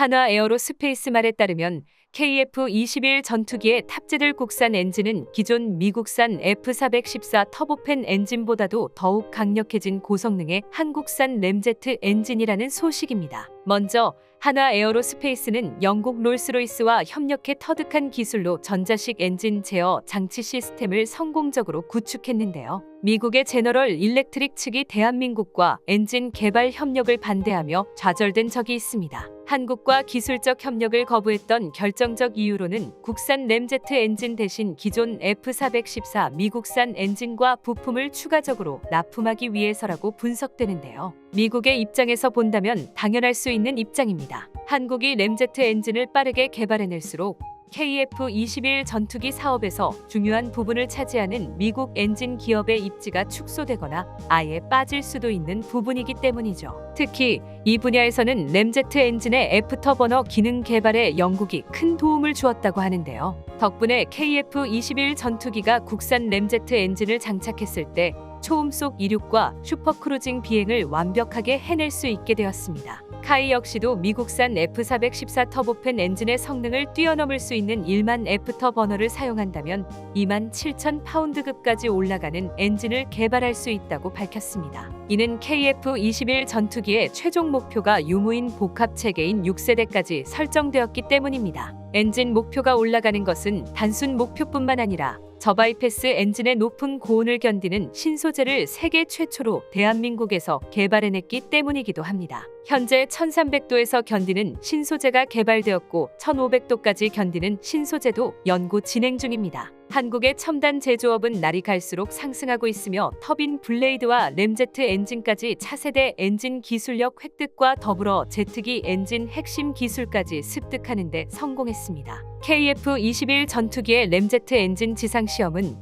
한화 에어로스페이스 말에 따르면 KF-21 전투기에 탑재될 국산 엔진은 기존 미국산 F414 터보팬 엔진보다도 더욱 강력해진 고성능의 한국산 램제트 엔진이라는 소식입니다. 먼저 한화 에어로스페이스는 영국 롤스로이스와 협력해 터득한 기술로 전자식 엔진 제어 장치 시스템을 성공적으로 구축했는데요. 미국의 제너럴 일렉트릭 측이 대한민국과 엔진 개발 협력을 반대하며 좌절된 적이 있습니다. 한국과 기술적 협력을 거부했던 결정적 이유로는 국산 램제트 엔진 대신 기존 F414 미국산 엔진과 부품을 추가적으로 납품하기 위해서라고 분석되는데요. 미국의 입장에서 본다면 당연할 수 있는 입장입니다. 한국이 램제트 엔진을 빠르게 개발해낼수록 KF-21 전투기 사업에서 중요한 부분을 차지하는 미국 엔진 기업의 입지가 축소되거나 아예 빠질 수도 있는 부분이기 때문이죠. 특히 이 분야에서는 램제트 엔진의 애프터버너 기능 개발에 영국이 큰 도움을 주었다고 하는데요. 덕분에 KF-21 전투기가 국산 램제트 엔진을 장착했을 때 초음속 이륙과 슈퍼크루징 비행을 완벽하게 해낼 수 있게 되었습니다. 카이 역시도 미국산 F414 터보팬 엔진의 성능을 뛰어넘을 수 있는 1만 애프터버너를 사용한다면 27,000파운드급까지 올라가는 엔진을 개발할 수 있다고 밝혔습니다. 이는 KF-21 전투기의 최종 목표가 유무인 복합 체계인 6세대까지 설정되었기 때문입니다. 엔진 목표가 올라가는 것은 단순 목표뿐만 아니라 저바이패스 엔진의 높은 고온을 견디는 신소재를 세계 최초로 대한민국에서 개발해냈기 때문이기도 합니다. 현재 1300도에서 견디는 신소재가 개발되었고 1500도까지 견디는 신소재도 연구 진행 중입니다. 한국의 첨단 제조업은 날이 갈수록 상승하고 있으며 터빈 블레이드와 램제트 엔진까지 차세대 엔진 기술력 획득과 더불어 제트기 엔진 핵심 기술까지 습득하는 데 성공했습니다. KF-21 전투기의 램제트 엔진 지상시험은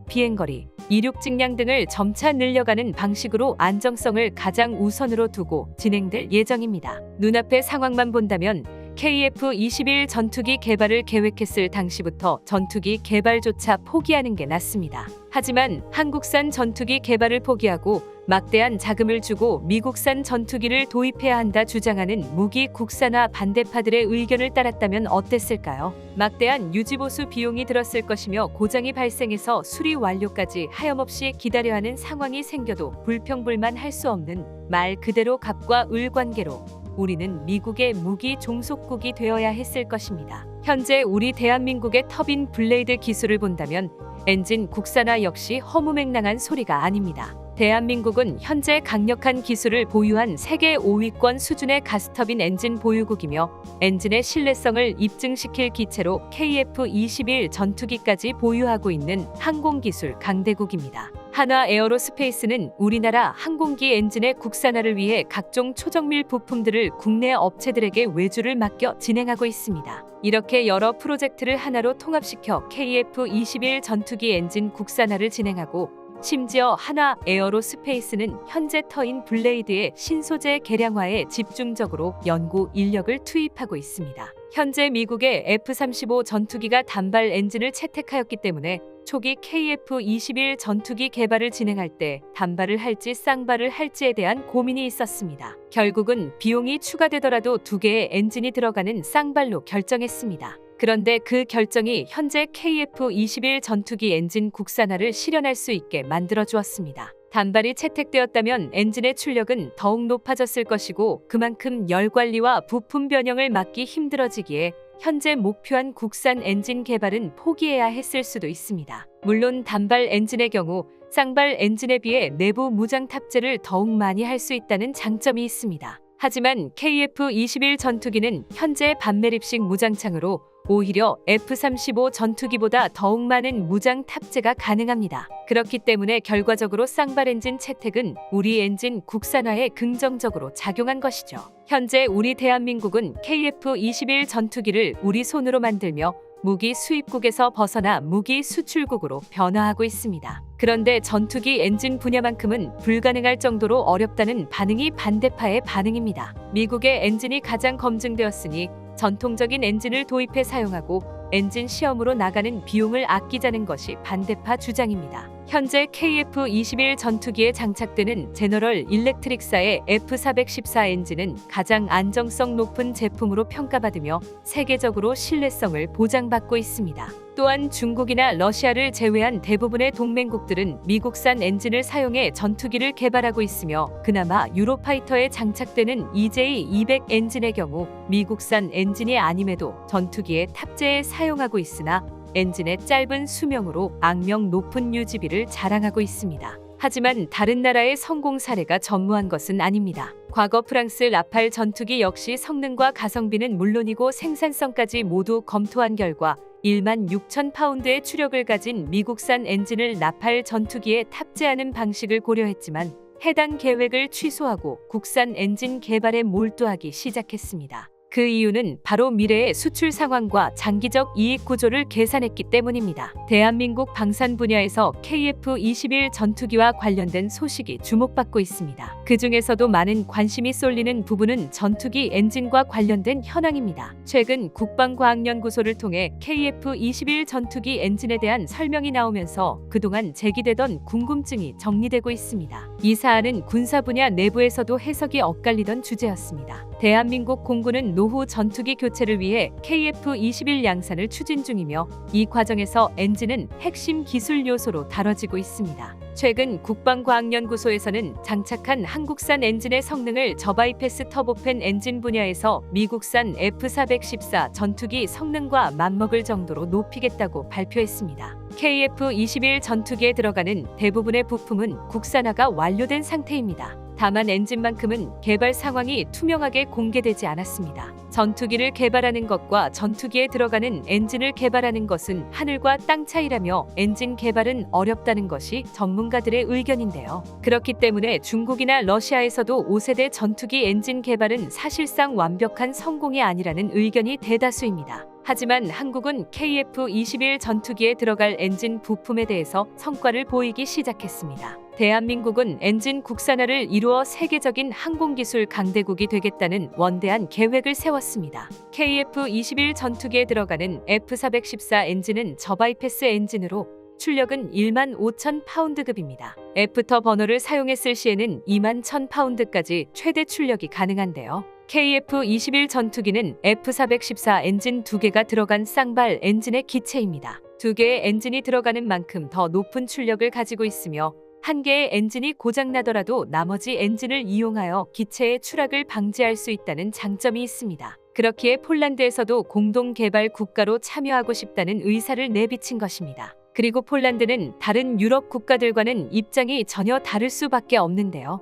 비행거리, 이륙 직량 등을 점차 늘려가는 방식으로 안정성을 가장 우선으로 두고 진행될 예정입니다. 눈앞의 상황만 본다면 KF-21 전투기 개발을 계획했을 당시부터 전투기 개발조차 포기하는 게 낫습니다. 하지만 한국산 전투기 개발을 포기하고 막대한 자금을 주고 미국산 전투기를 도입해야 한다 주장하는 무기 국산화 반대파들의 의견을 따랐다면 어땠을까요? 막대한 유지보수 비용이 들었을 것이며 고장이 발생해서 수리 완료까지 하염없이 기다려야 하는 상황이 생겨도 불평불만할 수 없는 말 그대로 갑과 을 관계로 우리는 미국의 무기 종속국이 되어야 했을 것입니다. 현재 우리 대한민국의 터빈 블레이드 기술을 본다면 엔진 국산화 역시 허무맹랑한 소리가 아닙니다. 대한민국은 현재 강력한 기술을 보유한 세계 5위권 수준의 가스터빈 엔진 보유국이며 엔진의 신뢰성을 입증시킬 기체로 KF-21 전투기까지 보유하고 있는 항공기술 강대국입니다. 한화 에어로스페이스는 우리나라 항공기 엔진의 국산화를 위해 각종 초정밀 부품들을 국내 업체들에게 외주를 맡겨 진행하고 있습니다. 이렇게 여러 프로젝트를 하나로 통합시켜 KF-21 전투기 엔진 국산화를 진행하고 심지어 한화 에어로스페이스는 현재 터인 블레이드의 신소재 개량화에 집중적으로 연구 인력을 투입하고 있습니다. 현재 미국의 F-35 전투기가 단발 엔진을 채택하였기 때문에 초기 KF-21 전투기 개발을 진행할 때 단발을 할지 쌍발을 할지에 대한 고민이 있었습니다. 결국은 비용이 추가되더라도 2개의 엔진이 들어가는 쌍발로 결정했습니다. 그런데 그 결정이 현재 KF-21 전투기 엔진 국산화를 실현할 수 있게 만들어 주었습니다. 단발이 채택되었다면 엔진의 출력은 더욱 높아졌을 것이고 그만큼 열 관리와 부품 변형을 막기 힘들어지기에 현재 목표한 국산 엔진 개발은 포기해야 했을 수도 있습니다. 물론 단발 엔진의 경우 쌍발 엔진에 비해 내부 무장 탑재를 더욱 많이 할 수 있다는 장점이 있습니다. 하지만 KF-21 전투기는 현재 반매립식 무장창으로 오히려 F-35 전투기보다 더욱 많은 무장 탑재가 가능합니다. 그렇기 때문에 결과적으로 쌍발 엔진 채택은 우리 엔진 국산화에 긍정적으로 작용한 것이죠. 현재 우리 대한민국은 KF-21 전투기를 우리 손으로 만들며 무기 수입국에서 벗어나 무기 수출국으로 변화하고 있습니다. 그런데 전투기 엔진 분야만큼은 불가능할 정도로 어렵다는 반응이 반대파의 반응입니다. 미국의 엔진이 가장 검증되었으니 전통적인 엔진을 도입해 사용하고 엔진 시험으로 나가는 비용을 아끼자는 것이 반대파 주장입니다. 현재 KF-21 전투기에 장착되는 제너럴 일렉트릭사의 F414 엔진은 가장 안정성 높은 제품으로 평가받으며 세계적으로 신뢰성을 보장받고 있습니다. 또한 중국이나 러시아를 제외한 대부분의 동맹국들은 미국산 엔진을 사용해 전투기를 개발하고 있으며 그나마 유로파이터에 장착되는 EJ200 엔진의 경우 미국산 엔진이 아님에도 전투기에 탑재해 사용하고 있으나 엔진의 짧은 수명으로 악명 높은 유지비를 자랑하고 있습니다. 하지만 다른 나라의 성공 사례가 전무한 것은 아닙니다. 과거 프랑스 라팔 전투기 역시 성능과 가성비는 물론이고 생산성까지 모두 검토한 결과 1만 6천 파운드의 추력을 가진 미국산 엔진을 라팔 전투기에 탑재하는 방식을 고려했지만 해당 계획을 취소하고 국산 엔진 개발에 몰두하기 시작했습니다. 그 이유는 바로 미래의 수출 상황과 장기적 이익 구조를 계산했기 때문입니다. 대한민국 방산 분야에서 KF-21 전투기와 관련된 소식이 주목받고 있습니다. 그 중에서도 많은 관심이 쏠리는 부분은 전투기 엔진과 관련된 현황입니다. 최근 국방과학연구소를 통해 KF-21 전투기 엔진에 대한 설명이 나오면서 그동안 제기되던 궁금증이 정리되고 있습니다. 이 사안은 군사 분야 내부에서도 해석이 엇갈리던 주제였습니다. 대한민국 공군은 노후 전투기 교체를 위해 KF-21 양산을 추진 중이며 이 과정에서 엔진은 핵심 기술 요소로 다뤄지고 있습니다. 최근 국방과학연구소에서는 장착한 한국산 엔진의 성능을 저바이패스 터보팬 엔진 분야에서 미국산 F414 전투기 성능과 맞먹을 정도로 높이겠다고 발표했습니다. KF-21 전투기에 들어가는 대부분의 부품은 국산화가 완료된 상태입니다. 다만 엔진만큼은 개발 상황이 투명하게 공개되지 않았습니다. 전투기를 개발하는 것과 전투기에 들어가는 엔진을 개발하는 것은 하늘과 땅 차이라며 엔진 개발은 어렵다는 것이 전문가들의 의견인데요. 그렇기 때문에 중국이나 러시아에서도 5세대 전투기 엔진 개발은 사실상 완벽한 성공이 아니라는 의견이 대다수입니다. 하지만 한국은 KF-21 전투기에 들어갈 엔진 부품에 대해서 성과를 보이기 시작했습니다. 대한민국은 엔진 국산화를 이루어 세계적인 항공기술 강대국이 되겠다는 원대한 계획을 세웠습니다. KF-21 전투기에 들어가는 F414 엔진은 저바이패스 엔진으로 출력은 1만 5천 파운드급입니다. 애프터 버너를 사용했을 시에는 2만 1천 파운드까지 최대 출력이 가능한데요. KF-21 전투기는 F414 엔진 2개가 들어간 쌍발 엔진의 기체입니다. 2개의 엔진이 들어가는 만큼 더 높은 출력을 가지고 있으며 한 개의 엔진이 고장나더라도 나머지 엔진을 이용하여 기체의 추락을 방지할 수 있다는 장점이 있습니다. 그렇기에 폴란드에서도 공동 개발 국가로 참여하고 싶다는 의사를 내비친 것입니다. 그리고 폴란드는 다른 유럽 국가들과는 입장이 전혀 다를 수밖에 없는데요.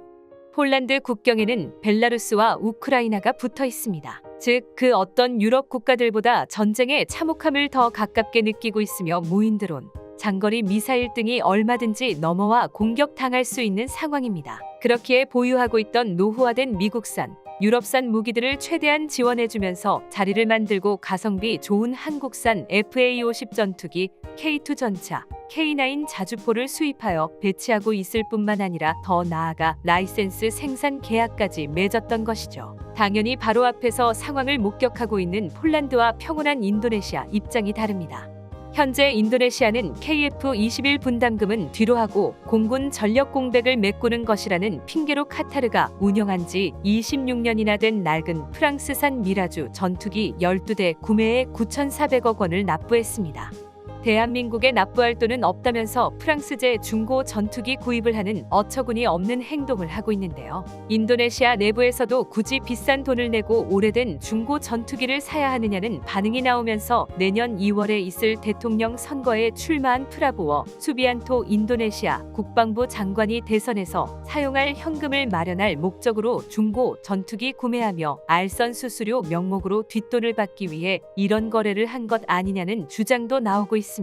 폴란드 국경에는 벨라루스와 우크라이나가 붙어 있습니다. 즉, 그 어떤 유럽 국가들보다 전쟁의 참혹함을 더 가깝게 느끼고 있으며 무인 드론, 장거리 미사일 등이 얼마든지 넘어와 공격당할 수 있는 상황입니다. 그렇기에 보유하고 있던 노후화된 미국산, 유럽산 무기들을 최대한 지원해주면서 자리를 만들고 가성비 좋은 한국산 FA-50 전투기, K2 전차, K9 자주포를 수입하여 배치하고 있을 뿐만 아니라 더 나아가 라이센스 생산 계약까지 맺었던 것이죠. 당연히 바로 앞에서 상황을 목격하고 있는 폴란드와 평온한 인도네시아 입장이 다릅니다. 현재 인도네시아는 KF-21 분담금은 뒤로 하고 공군 전력 공백을 메꾸는 것이라는 핑계로 카타르가 운영한 지 26년이나 된 낡은 프랑스산 미라주 전투기 12대 구매에 9,400억 원을 납부했습니다. 대한민국에 납부할 돈은 없다면서 프랑스제 중고 전투기 구입을 하는 어처구니 없는 행동을 하고 있는데요. 인도네시아 내부에서도 굳이 비싼 돈을 내고 오래된 중고 전투기를 사야 하느냐는 반응이 나오면서 내년 2월에 있을 대통령 선거에 출마한 프라보워 수비안토 인도네시아 국방부 장관이 대선에서 사용할 현금을 마련할 목적으로 중고 전투기 구매하며 알선 수수료 명목으로 뒷돈을 받기 위해 이런 거래를 한 것 아니냐는 주장도 나오고 있습니다.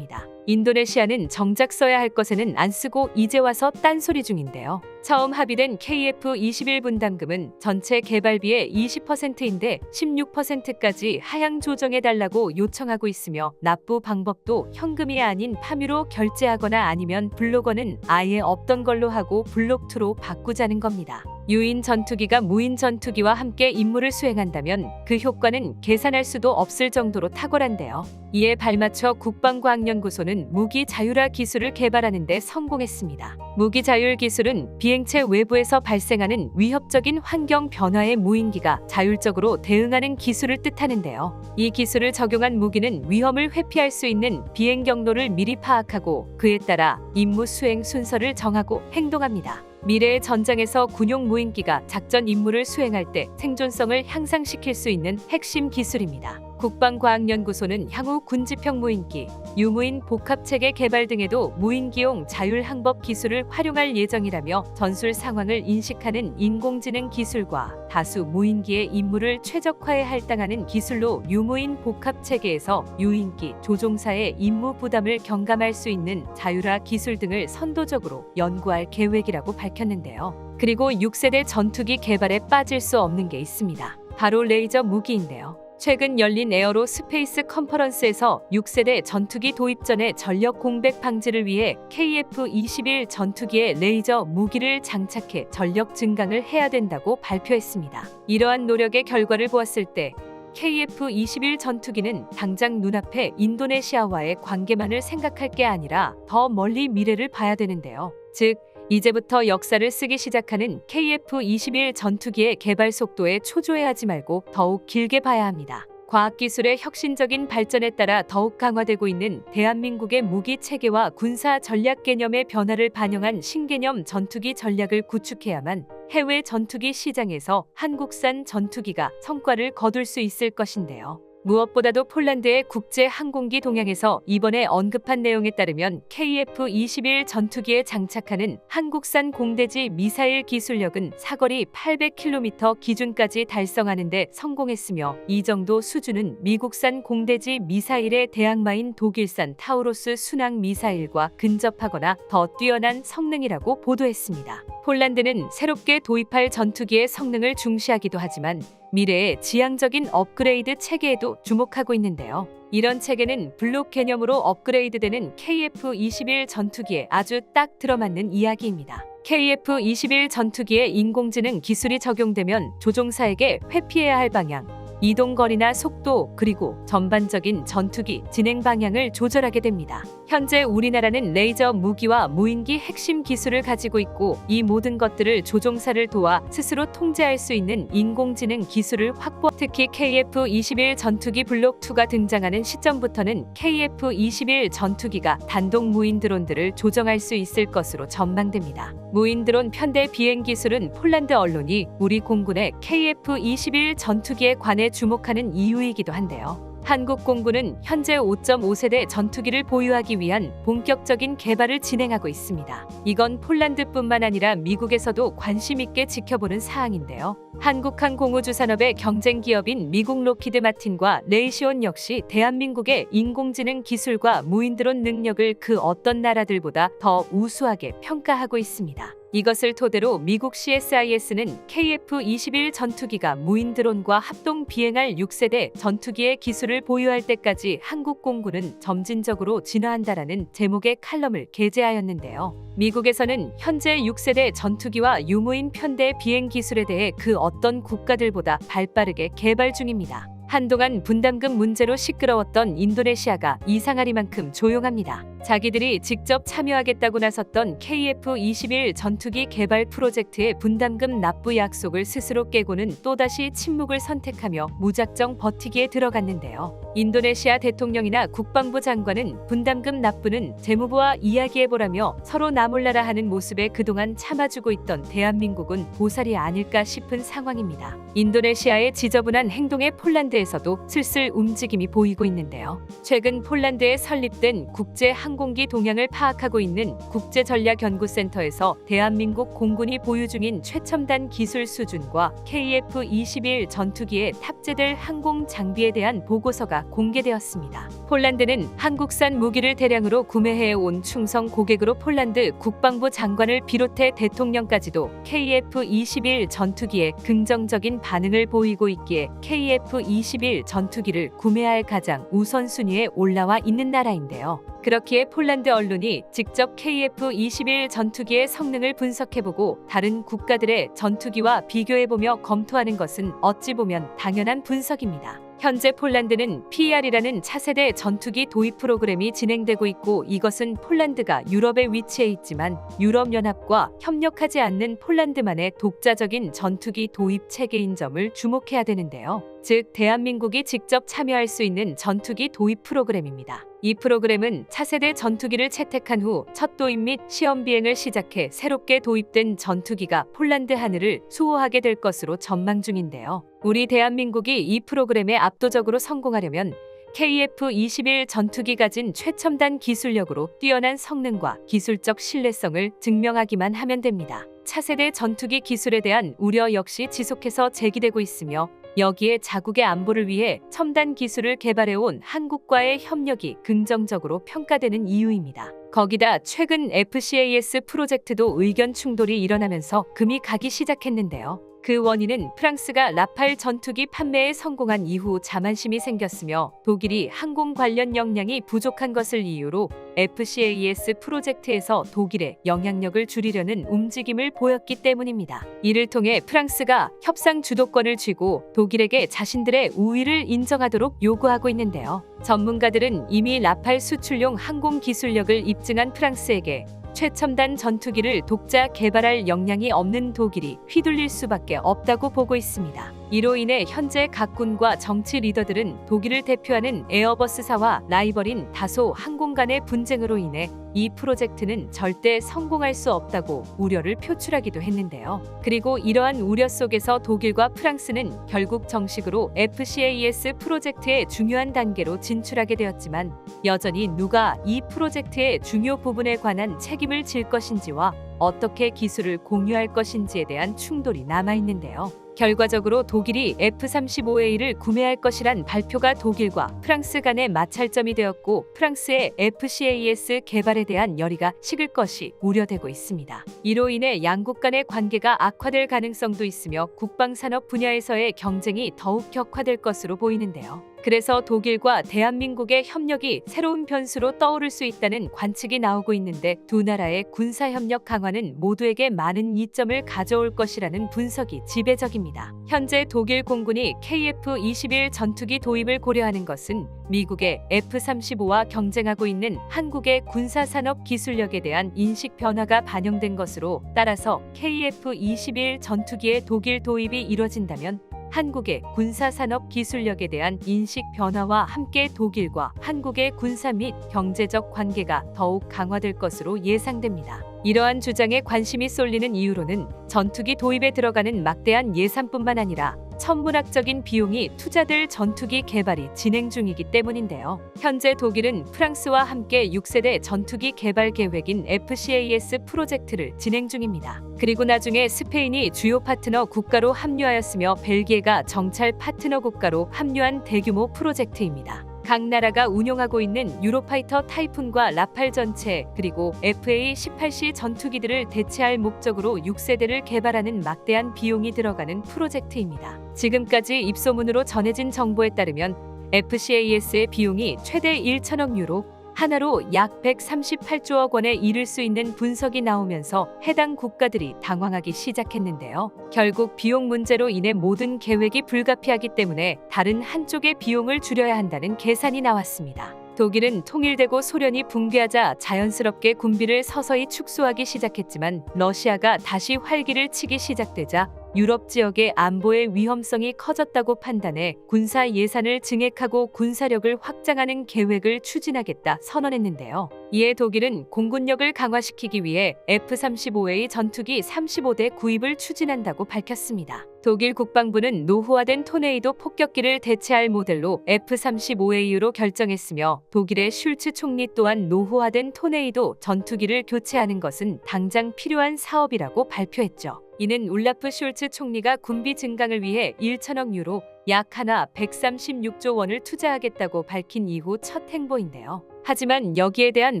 인도네시아는 정작 써야 할 것에는 안 쓰고 이제 와서 딴소리 중인데요. 처음 합의된 KF-21 분담금은 전체 개발비의 20%인데 16%까지 하향 조정해달라고 요청하고 있으며 납부 방법도 현금이 아닌 파묘로 결제하거나 아니면 블록원은 아예 없던 걸로 하고 블록2로 바꾸자는 겁니다. 유인 전투기가 무인 전투기와 함께 임무를 수행한다면 그 효과는 계산할 수도 없을 정도로 탁월한데요. 이에 발맞춰 국방과학연구소는 무기 자율화 기술을 개발하는 데 성공했습니다. 무기 자율 기술은 비행체 외부에서 발생하는 위협적인 환경 변화에 무인기가 자율적으로 대응하는 기술을 뜻하는데요. 이 기술을 적용한 무기는 위험을 회피할 수 있는 비행 경로를 미리 파악하고 그에 따라 임무 수행 순서를 정하고 행동합니다. 미래의 전장에서 군용 무인기가 작전 임무를 수행할 때 생존성을 향상시킬 수 있는 핵심 기술입니다. 국방과학연구소는 향후 군지평 무인기, 유무인 복합체계 개발 등에도 무인기용 자율항법 기술을 활용할 예정이라며 전술 상황을 인식하는 인공지능 기술과 다수 무인기의 임무를 최적화에 할당하는 기술로 유무인 복합체계에서 유인기 조종사의 임무 부담을 경감할 수 있는 자율화 기술 등을 선도적으로 연구할 계획이라고 밝혔는데요. 그리고 6세대 전투기 개발에 빠질 수 없는 게 있습니다. 바로 레이저 무기인데요. 최근 열린 에어로 스페이스 컨퍼런스에서 6세대 전투기 도입 전의 전력 공백 방지를 위해 KF-21 전투기에 레이저 무기를 장착해 전력 증강을 해야 된다고 발표했습니다. 이러한 노력의 결과를 보았을 때 KF-21 전투기는 당장 눈앞에 인도네시아와의 관계만을 생각할 게 아니라 더 멀리 미래를 봐야 되는데요. 즉, 이제부터 역사를 쓰기 시작하는 KF-21 전투기의 개발 속도에 초조해하지 말고 더욱 길게 봐야 합니다. 과학기술의 혁신적인 발전에 따라 더욱 강화되고 있는 대한민국의 무기 체계와 군사 전략 개념의 변화를 반영한 신개념 전투기 전략을 구축해야만 해외 전투기 시장에서 한국산 전투기가 성과를 거둘 수 있을 것인데요. 무엇보다도 폴란드의 국제 항공기 동향에서 이번에 언급한 내용에 따르면 KF-21 전투기에 장착하는 한국산 공대지 미사일 기술력은 사거리 800km 기준까지 달성하는 데 성공했으며 이 정도 수준은 미국산 공대지 미사일의 대항마인 독일산 타우로스 순항 미사일과 근접하거나 더 뛰어난 성능이라고 보도했습니다. 폴란드는 새롭게 도입할 전투기의 성능을 중시하기도 하지만 미래의 지향적인 업그레이드 체계에도 주목하고 있는데요. 이런 체계는 블록 개념으로 업그레이드되는 KF-21 전투기에 아주 딱 들어맞는 이야기입니다. KF-21 전투기에 인공지능 기술이 적용되면 조종사에게 회피해야 할 방향, 이동거리나 속도, 그리고 전반적인 전투기 진행 방향을 조절하게 됩니다. 현재 우리나라는 레이저 무기와 무인기 핵심 기술을 가지고 있고 이 모든 것들을 조종사를 도와 스스로 통제할 수 있는 인공지능 기술을 확보. 특히 KF-21 전투기 블록 2가 등장하는 시점부터는 KF-21 전투기가 단독 무인 드론들을 조정할 수 있을 것으로 전망됩니다. 무인 드론 편대 비행 기술은 폴란드 언론이 우리 공군의 KF-21 전투기에 관해 주목하는 이유이기도 한데요. 한국 공군은 현재 5.5세대 전투기를 보유하기 위한 본격적인 개발을 진행하고 있습니다. 이건 폴란드뿐만 아니라 미국에서도 관심 있게 지켜보는 사항인데요. 한국항공우주산업의 경쟁 기업인 미국 로키드 마틴과 레이시온 역시 대한민국의 인공지능 기술과 무인드론 능력을 그 어떤 나라들보다 더 우수하게 평가하고 있습니다. 이것을 토대로 미국 CSIS는 KF-21 전투기가 무인 드론과 합동 비행할 6세대 전투기의 기술을 보유할 때까지 한국 공군은 점진적으로 진화한다라는 제목의 칼럼을 게재하였는데요. 미국에서는 현재 6세대 전투기와 유무인 편대 비행 기술에 대해 그 어떤 국가들보다 발빠르게 개발 중입니다. 한동안 분담금 문제로 시끄러웠던 인도네시아가 이상하리만큼 조용합니다. 자기들이 직접 참여하겠다고 나섰던 KF-21 전투기 개발 프로젝트의 분담금 납부 약속을 스스로 깨고는 또다시 침묵을 선택하며 무작정 버티기에 들어갔는데요. 인도네시아 대통령이나 국방부 장관은 분담금 납부는 재무부와 이야기해보라며 서로 나몰라라 하는 모습에 그동안 참아주고 있던 대한민국은 보살이 아닐까 싶은 상황입니다. 인도네시아의 지저분한 행동에 폴란드에서도 슬슬 움직임이 보이고 있는데요. 최근 폴란드에 설립된 국제 항공기 동향을 파악하고 있는 국제전략연구센터에서 대한민국 공군이 보유 중인 최첨단 기술 수준과 KF-21 전투기에 탑재될 항공 장비에 대한 보고서가 공개되었습니다. 폴란드는 한국산 무기를 대량으로 구매해온 충성 고객으로 폴란드 국방부 장관을 비롯해 대통령까지도 KF-21 전투기에 긍정적인 반응을 보이고 있기에 KF-21 전투기를 구매할 가장 우선순위에 올라와 있는 나라인데요. 그렇기에 폴란드 언론이 직접 KF-21 전투기의 성능을 분석해보고 다른 국가들의 전투기와 비교해보며 검토하는 것은 어찌 보면 당연한 분석입니다. 현재 폴란드는 PER이라는 차세대 전투기 도입 프로그램이 진행되고 있고, 이것은 폴란드가 유럽에 위치해 있지만 유럽연합과 협력하지 않는 폴란드만의 독자적인 전투기 도입 체계인 점을 주목해야 되는데요. 즉, 대한민국이 직접 참여할 수 있는 전투기 도입 프로그램입니다. 이 프로그램은 차세대 전투기를 채택한 후 첫 도입 및 시험 비행을 시작해 새롭게 도입된 전투기가 폴란드 하늘을 수호하게 될 것으로 전망 중인데요. 우리 대한민국이 이 프로그램에 압도적으로 성공하려면 KF-21 전투기 가진 최첨단 기술력으로 뛰어난 성능과 기술적 신뢰성을 증명하기만 하면 됩니다. 차세대 전투기 기술에 대한 우려 역시 지속해서 제기되고 있으며, 여기에 자국의 안보를 위해 첨단 기술을 개발해온 한국과의 협력이 긍정적으로 평가되는 이유입니다. 거기다 최근 FCAS 프로젝트도 의견 충돌이 일어나면서 금이 가기 시작했는데요. 그 원인은 프랑스가 라팔 전투기 판매에 성공한 이후 자만심이 생겼으며 독일이 항공 관련 역량이 부족한 것을 이유로 FCAS 프로젝트에서 독일의 영향력을 줄이려는 움직임을 보였기 때문입니다. 이를 통해 프랑스가 협상 주도권을 쥐고 독일에게 자신들의 우위를 인정하도록 요구하고 있는데요. 전문가들은 이미 라팔 수출용 항공 기술력을 입증한 프랑스에게 최첨단 전투기를 독자 개발할 역량이 없는 독일이 휘둘릴 수밖에 없다고 보고 있습니다. 이로 인해 현재 각 군과 정치 리더들은 독일을 대표하는 에어버스사와 라이벌인 다소 항공 간의 분쟁으로 인해 이 프로젝트는 절대 성공할 수 없다고 우려를 표출하기도 했는데요. 그리고 이러한 우려 속에서 독일과 프랑스는 결국 정식으로 FCAS 프로젝트의 중요한 단계로 진출하게 되었지만, 여전히 누가 이 프로젝트의 중요 부분에 관한 책임을 질 것인지와 어떻게 기술을 공유할 것인지에 대한 충돌이 남아있는데요. 결과적으로 독일이 F-35A를 구매할 것이란 발표가 독일과 프랑스 간의 마찰점이 되었고, 프랑스의 FCAS 개발에 대한 열의가 식을 것이 우려되고 있습니다. 이로 인해 양국 간의 관계가 악화될 가능성도 있으며 국방산업 분야에서의 경쟁이 더욱 격화될 것으로 보이는데요. 그래서 독일과 대한민국의 협력이 새로운 변수로 떠오를 수 있다는 관측이 나오고 있는데, 두 나라의 군사협력 강화는 모두에게 많은 이점을 가져올 것이라는 분석이 지배적입니다. 현재 독일 공군이 KF-21 전투기 도입을 고려하는 것은 미국의 F-35와 경쟁하고 있는 한국의 군사산업 기술력에 대한 인식 변화가 반영된 것으로, 따라서 KF-21 전투기의 독일 도입이 이뤄진다면 한국의 군사산업 기술력에 대한 인식 변화와 함께 독일과 한국의 군사 및 경제적 관계가 더욱 강화될 것으로 예상됩니다. 이러한 주장에 관심이 쏠리는 이유로는 전투기 도입에 들어가는 막대한 예산뿐만 아니라 천문학적인 비용이 투자될 전투기 개발이 진행 중이기 때문인데요. 현재 독일은 프랑스와 함께 6세대 전투기 개발 계획인 FCAS 프로젝트를 진행 중입니다. 그리고 나중에 스페인이 주요 파트너 국가로 합류하였으며 벨기에가 정찰 파트너 국가로 합류한 대규모 프로젝트입니다. 각 나라가 운용하고 있는 유로파이터 타이푼과 라팔 전체, 그리고 FA-18C 전투기들을 대체할 목적으로 6세대를 개발하는 막대한 비용이 들어가는 프로젝트입니다. 지금까지 입소문으로 전해진 정보에 따르면 FCAS의 비용이 최대 1천억 유로, 하나로 약 138조억 원에 이를 수 있는 분석이 나오면서 해당 국가들이 당황하기 시작했는데요. 결국 비용 문제로 인해 모든 계획이 불가피하기 때문에 다른 한쪽의 비용을 줄여야 한다는 계산이 나왔습니다. 독일은 통일되고 소련이 붕괴하자 자연스럽게 군비를 서서히 축소하기 시작했지만, 러시아가 다시 활기를 치기 시작되자 유럽 지역의 안보의 위험성이 커졌다고 판단해 군사 예산을 증액하고 군사력을 확장하는 계획을 추진하겠다 선언했는데요. 이에 독일은 공군력을 강화시키기 위해 F-35A 전투기 35대 구입을 추진한다고 밝혔습니다. 독일 국방부는 노후화된 토네이도 폭격기를 대체할 모델로 F-35A로 결정했으며, 독일의 슐츠 총리 또한 노후화된 토네이도 전투기를 교체하는 것은 당장 필요한 사업이라고 발표했죠. 이는 울라프 숄츠 총리가 군비 증강을 위해 1천억 유로, 약 하나 136조 원을 투자하겠다고 밝힌 이후 첫 행보인데요. 하지만 여기에 대한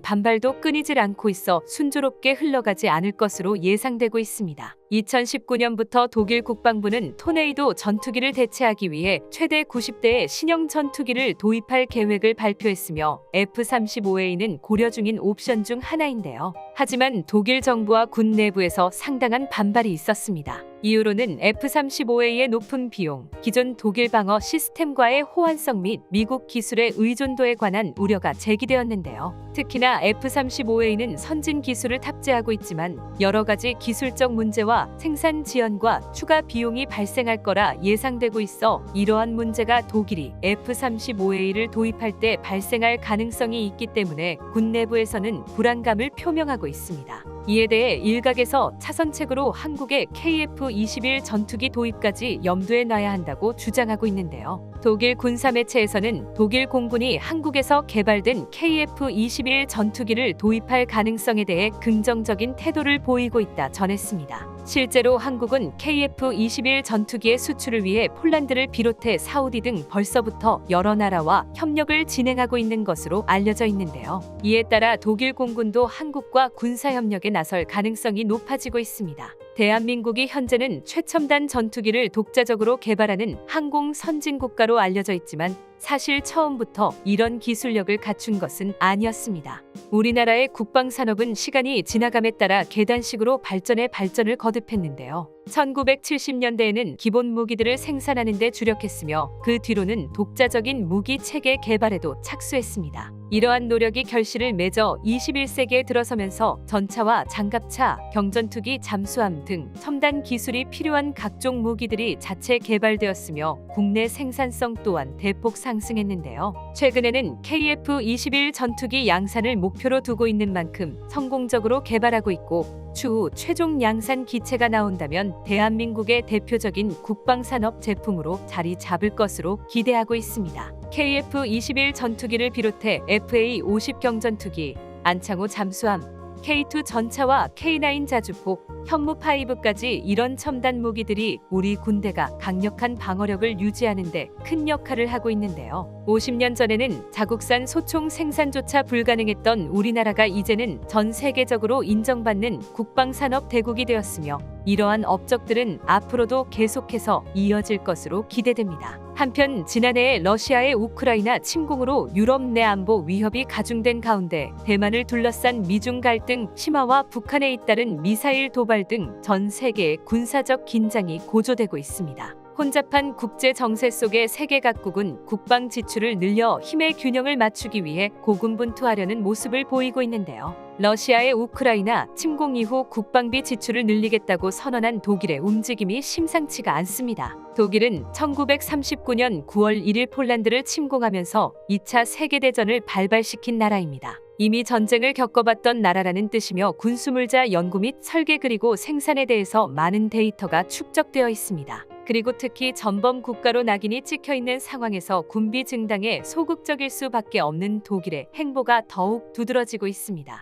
반발도 끊이질 않고 있어 순조롭게 흘러가지 않을 것으로 예상되고 있습니다. 2019년부터 독일 국방부는 토네이도 전투기를 대체하기 위해 최대 90대의 신형 전투기를 도입할 계획을 발표했으며 F-35A는 고려 중인 옵션 중 하나인데요. 하지만 독일 정부와 군 내부에서 상당한 반발이 있었습니다. 이유로는 F-35A의 높은 비용, 기존 독일 방어 시스템과의 호환성 및 미국 기술의 의존도에 관한 우려가 제기되었는데요. 특히나 F-35A는 선진 기술을 탑재하고 있지만 여러 가지 기술적 문제와 생산 지연과 추가 비용이 발생할 거라 예상되고 있어 이러한 문제가 독일이 F-35A를 도입할 때 발생할 가능성이 있기 때문에 군 내부에서는 불안감을 표명하고 있습니다. 이에 대해 일각에서 차선책으로 한국의 KF-21 전투기 도입까지 염두에 놔야 한다고 주장하고 있는데요. 독일 군사 매체에서는 독일 공군이 한국에서 개발된 KF-21 전투기를 도입할 가능성에 대해 긍정적인 태도를 보이고 있다 전했습니다. 실제로 한국은 KF-21 전투기의 수출을 위해 폴란드를 비롯해 사우디 등 벌써부터 여러 나라와 협력을 진행하고 있는 것으로 알려져 있는데요. 이에 따라 독일 공군도 한국과 군사협력에 나설 가능성이 높아지고 있습니다. 대한민국이 현재는 최첨단 전투기를 독자적으로 개발하는 항공 선진국가로 알려져 있지만 사실 처음부터 이런 기술력을 갖춘 것은 아니었습니다. 우리나라의 국방산업은 시간이 지나감에 따라 계단식으로 발전을 거듭했는데요. 1970년대에는 기본 무기들을 생산하는 데 주력했으며 그 뒤로는 독자적인 무기 체계 개발에도 착수했습니다. 이러한 노력이 결실을 맺어 21세기에 들어서면서 전차와 장갑차, 경전투기, 잠수함 등 첨단 기술이 필요한 각종 무기들이 자체 개발되었으며 국내 생산성 또한 대폭 상승했는데요. 최근에는 KF-21 전투기 양산을 목표로 두고 있는 만큼 성공적으로 개발하고 있고 추후 최종 양산 기체가 나온다면 대한민국의 대표적인 국방산업 제품으로 자리 잡을 것으로 기대하고 있습니다. KF-21 전투기를 비롯해 FA-50 경전투기, 안창호 잠수함, K2 전차와 K9 자주포, 현무5까지 이런 첨단 무기들이 우리 군대가 강력한 방어력을 유지하는 데 큰 역할을 하고 있는데요. 50년 전에는 자국산 소총 생산조차 불가능했던 우리나라가 이제는 전 세계적으로 인정받는 국방산업 대국이 되었으며 이러한 업적들은 앞으로도 계속해서 이어질 것으로 기대됩니다. 한편 지난해 러시아의 우크라이나 침공으로 유럽 내 안보 위협이 가중된 가운데 대만을 둘러싼 미중 갈등 심화와 북한에 잇따른 미사일 도발 등 전 세계의 군사적 긴장이 고조되고 있습니다. 혼잡한 국제 정세 속에 세계 각국은 국방 지출을 늘려 힘의 균형을 맞추기 위해 고군분투하려는 모습을 보이고 있는데요. 러시아의 우크라이나 침공 이후 국방비 지출을 늘리겠다고 선언한 독일의 움직임이 심상치가 않습니다. 독일은 1939년 9월 1일 폴란드를 침공하면서 2차 세계대전을 발발시킨 나라입니다. 이미 전쟁을 겪어봤던 나라라는 뜻이며 군수물자 연구 및 설계 그리고 생산에 대해서 많은 데이터가 축적되어 있습니다. 그리고 특히 전범 국가로 낙인이 찍혀 있는 상황에서 군비 증당에 소극적일 수밖에 없는 독일의 행보가 더욱 두드러지고 있습니다.